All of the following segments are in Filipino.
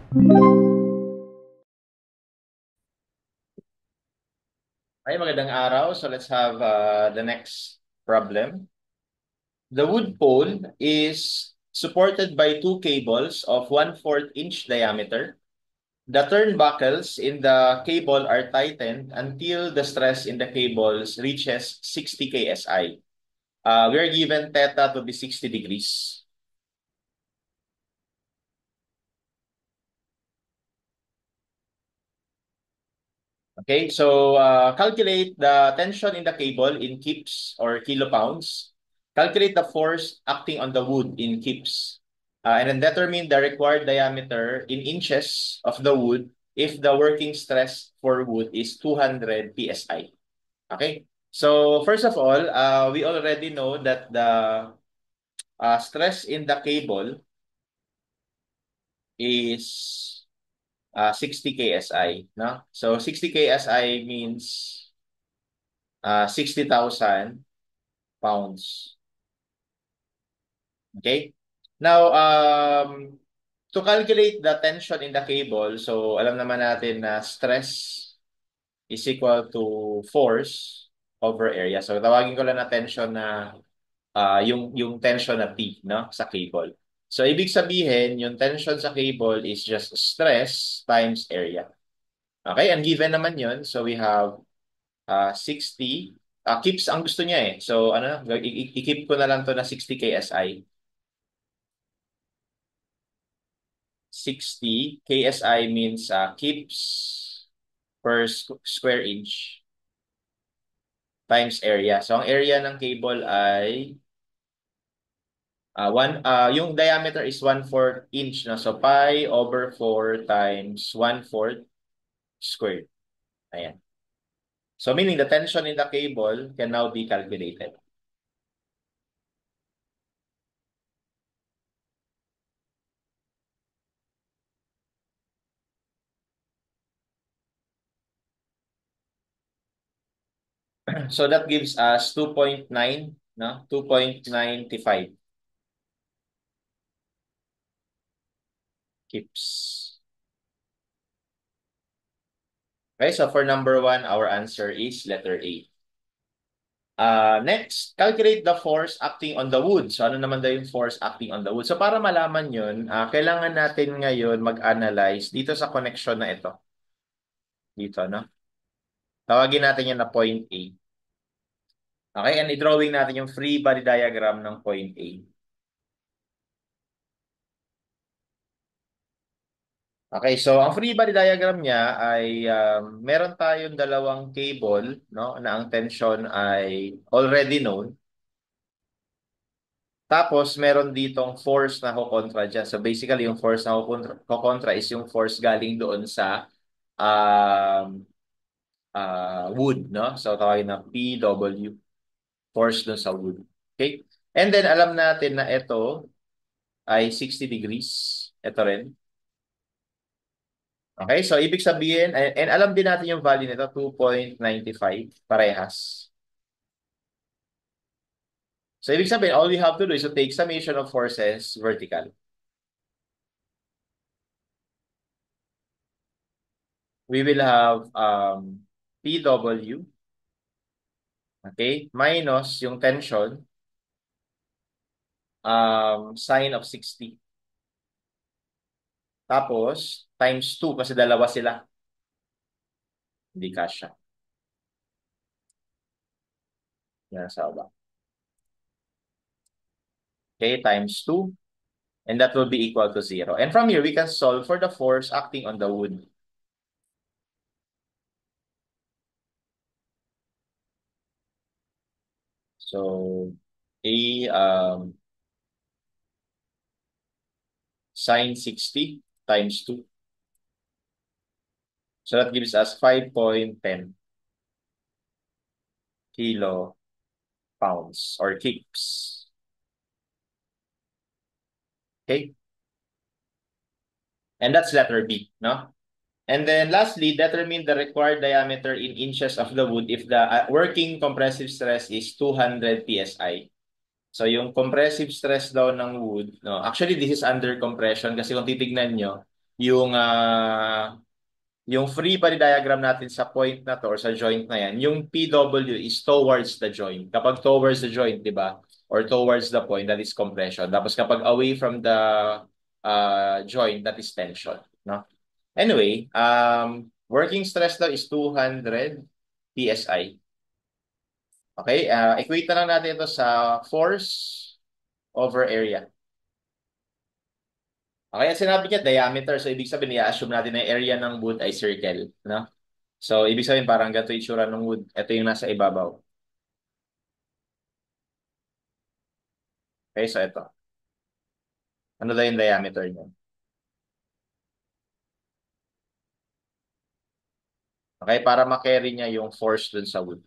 Ay, magandang araw. So let's have the next problem. The wood pole is supported by two cables of 1/4 inch diameter. The turnbuckles in the cable are tightened until the stress in the cables reaches 60 KSI. We are given theta to be 60 degrees. Okay, so calculate the tension in the cable in kips or kilopounds. Calculate the force acting on the wood in kips. And then determine the required diameter in inches of the wood if the working stress for wood is 200 psi. Okay, so first of all, we already know that the stress in the cable is 60 KSI. No? So 60 KSI means 60,000 pounds. Okay? Now, to calculate the tension in the cable, so alam naman natin na stress is equal to force over area. So tawagin ko lang na tension na yung tension na T, no, sa cable. So ibig sabihin, yung tension sa cable is just stress times area. Okay, and given naman yun, so we have 60. Keeps ang gusto niya eh. So, ano, i-keep ko na lang to na 60 KSI. 60 KSI means keeps per square inch times area. So, ang area ng cable ay yung diameter is 1/4 inch. No? So, pi over 4 times 1/4 squared. Ayan. So, meaning the tension in the cable can now be calculated. So that gives us 2.9, no? 2.95 kips. Okay, so for number 1, our answer is letter A. Next, calculate the force acting on the wood. So ano naman daw yung force acting on the wood? So para malaman yun, kailangan natin ngayon mag-analyze dito sa connection na ito. Dito, no? Tawagin natin yan na point A. Okay, and i-drawing natin yung free body diagram ng point A. Okay, so ang free body diagram niya ay meron tayong dalawang cable, no, na ang tension ay already known. Tapos meron ditong force na kokontra diyan. So basically yung force na kokontra is yung force galing doon sa um, wood, no? So tawagin na PW, force doon sa wood. Okay? And then alam natin na ito ay 60 degrees. Ito rin. Okay, so ibig sabihin, and alam din natin yung value nito, 2.95, parehas. So ibig sabihin, all we have to do is to take summation of forces vertical. We will have PW, okay, minus yung tension, sine of 60. Tapos, times 2 kasi dalawa sila. Hindi kasya. Yan sa baba. Okay, times 2. And that will be equal to 0. And from here, we can solve for the force acting on the wood. So, A, sine 60 times 2. So that gives us 5.10 kilo pounds or kips. Okay? And that's letter B, no? And then lastly, determine the required diameter in inches of the wood if the working compressive stress is 200 psi. So yung compressive stress daw ng wood, no? Actually, this is under compression kasi kung titignan nyo, yung free body diagram natin sa point na to or sa joint na yan, yung PW is towards the joint. Kapag towards the joint, di ba? Or towards the point, that is compression. Tapos kapag away from the joint, that is tension. No? Anyway, working stress daw is 200 PSI. Okay, equate na lang natin ito sa force over area. Okay, at sinabi niya diameter. So, ibig sabihin, i-assume natin na yung area ng wood ay circle. No? So, ibig sabihin, parang ganito yung itsura ng wood. Ito yung nasa ibabaw. Okay, so ito. Ano daw yung diameter niya? Okay, para makarry niya yung force dun sa wood.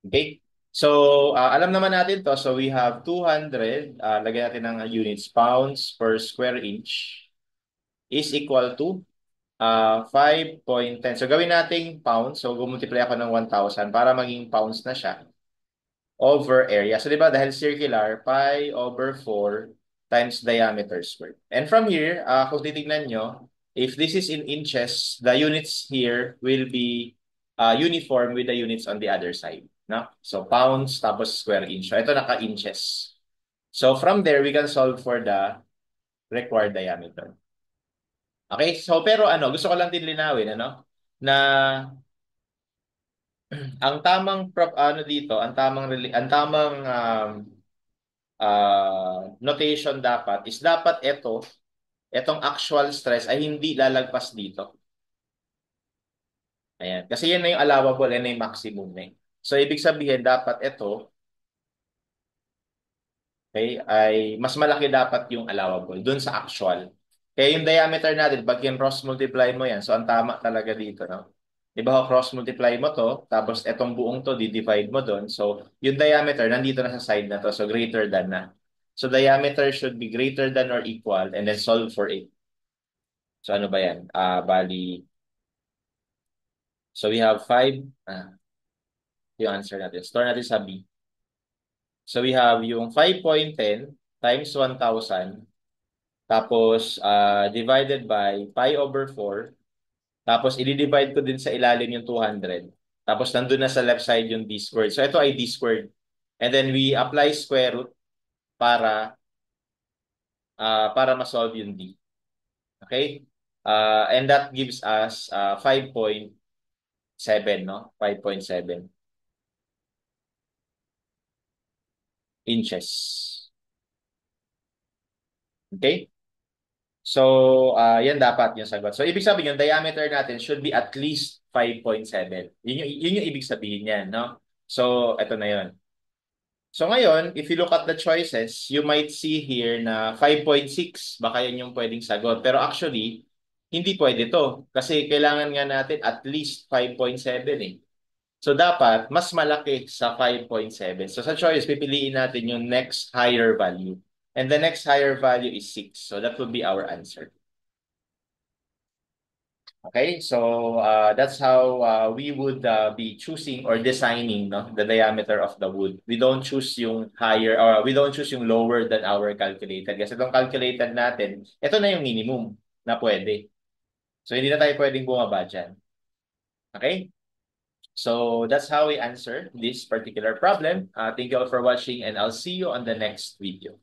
Okay? So, alam naman natin to. So, we have 200. Lagyan natin ng units. Pounds per square inch is equal to 5.10. So, gawin nating pounds. So, gumultiply ako ng 1,000 para maging pounds na siya over area. So, di ba, dahil circular, pi over 4 times diameter squared. And from here, kung titignan nyo, if this is in inches, the units here will be uniform with the units on the other side. No? So, pounds tapos square inch. So, ito naka-inches. So, from there, we can solve for the required diameter. Okay? So, pero gusto ko lang din linawin, na ang tamang dito, notation dapat is dapat etong actual stress ay hindi lalagpas dito. Ayan. Kasi yan na yung allowable, yan na yung maximum na eh. So, ibig sabihin, dapat ito, okay, ay mas malaki dapat yung allowable dun sa actual. Kaya yung diameter natin, pag yung cross multiply mo yan, so ang tama talaga dito, no? Diba ho, cross multiply mo to, tapos etong buong to, di-divide mo doon. So, yung diameter, nandito na sa side na to, so greater than na. So, diameter should be greater than or equal, and then solve for it. So, ano ba yan? Bali, so we have 5, yung answer natin. Store natin sa B. So, we have yung 5.10 times 1,000, tapos divided by pi over 4, tapos i-divide ko din sa ilalim yung 200. Tapos nandun na sa left side yung d squared. So ito ay d squared. And then we apply square root para ma-solve yung d. Okay? And that gives us 5.7, no? 5.7 inches. Okay? So, yan dapat yung sagot. So, ibig sabihin yung diameter natin should be at least 5.7. Yun yung ibig sabihin niyan, no? So, ito na yun. So, ngayon, if you look at the choices, you might see here na 5.6. Baka yan yung pwedeng sagot. Pero actually, hindi pwede to. Kasi kailangan nga natin at least 5.7 eh. So, dapat mas malaki sa 5.7. So, sa choice, pipiliin natin yung next higher value. And the next higher value is 6. So, that would be our answer. Okay, so that's how we would be choosing or designing, no, the diameter of the wood. We don't choose yung higher or we don't choose yung lower than our calculated. Kasi itong calculated natin, ito na yung minimum na pwede. So hindi na tayo pwedeng bumaba dyan. Okay? So that's how we answer this particular problem. Thank you all for watching and I'll see you on the next video.